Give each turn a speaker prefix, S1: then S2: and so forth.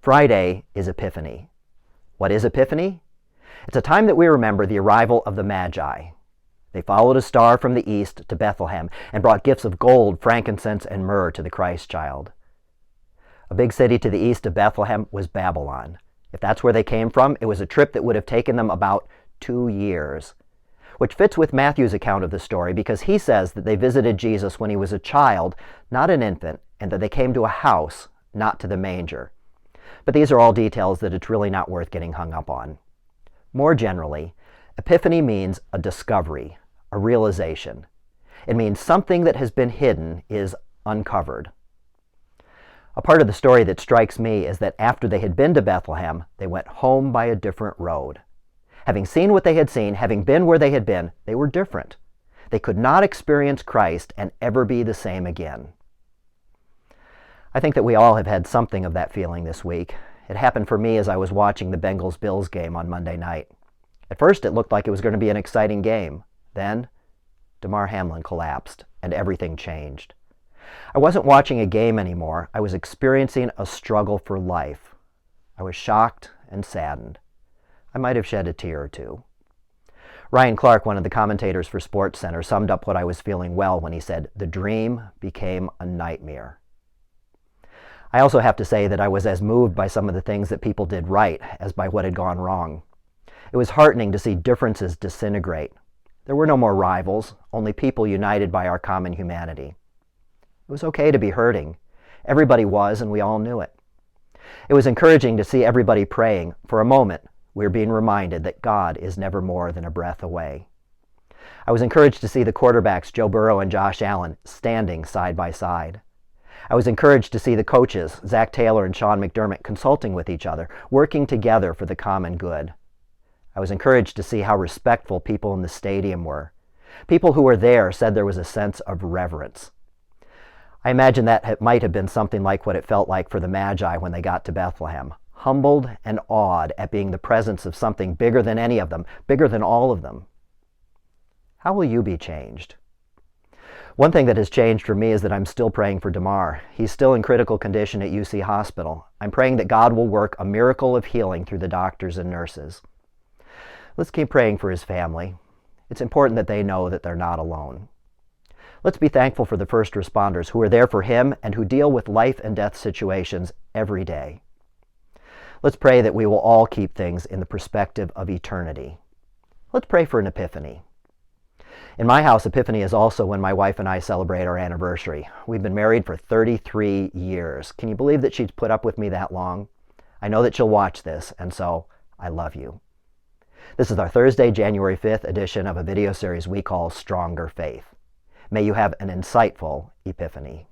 S1: Friday is Epiphany. What is Epiphany? It's a time that we remember the arrival of the Magi. They followed a star from the east to Bethlehem and brought gifts of gold, frankincense, and myrrh to the Christ child. A big city to the east of Bethlehem was Babylon. If that's where they came from, it was a trip that would have taken them about 2 years, which fits with Matthew's account of the story because he says that they visited Jesus when he was a child, not an infant, and that they came to a house, not to the manger. But these are all details that it's really not worth getting hung up on. More generally, Epiphany means a discovery, a realization. It means something that has been hidden is uncovered. A part of the story that strikes me is that after they had been to Bethlehem, they went home by a different road. Having seen what they had seen, having been where they had been, they were different. They could not experience Christ and ever be the same again. I think that we all have had something of that feeling this week. It happened for me as I was watching the Bengals-Bills game on Monday night. At first, it looked like it was going to be an exciting game. Then, Damar Hamlin collapsed, and everything changed. I wasn't watching a game anymore. I was experiencing a struggle for life. I was shocked and saddened. I might have shed a tear or two. Ryan Clark, one of the commentators for SportsCenter, summed up what I was feeling well when he said, "The dream became a nightmare." I also have to say that I was as moved by some of the things that people did right as by what had gone wrong. It was heartening to see differences disintegrate. There were no more rivals, only people united by our common humanity. It was okay to be hurting. Everybody was, and we all knew it. It was encouraging to see everybody praying. For a moment, we were being reminded that God is never more than a breath away. I was encouraged to see the quarterbacks, Joe Burrow and Josh Allen, standing side by side. I was encouraged to see the coaches, Zach Taylor and Sean McDermott, consulting with each other, working together for the common good. I was encouraged to see how respectful people in the stadium were. People who were there said there was a sense of reverence. I imagine that might have been something like what it felt like for the Magi when they got to Bethlehem, humbled and awed at being the presence of something bigger than any of them, bigger than all of them. How will you be changed? One thing that has changed for me is that I'm still praying for Damar. He's still in critical condition at UC Hospital. I'm praying that God will work a miracle of healing through the doctors and nurses. Let's keep praying for his family. It's important that they know that they're not alone. Let's be thankful for the first responders who are there for him and who deal with life and death situations every day. Let's pray that we will all keep things in the perspective of eternity. Let's pray for an epiphany. In my house, Epiphany is also when my wife and I celebrate our anniversary. We've been married for 33 years. Can you believe that she's put up with me that long? I know that she'll watch this, and so I love you. This is our Thursday, January 5th edition of a video series we call Stronger Faith. May you have an insightful Epiphany.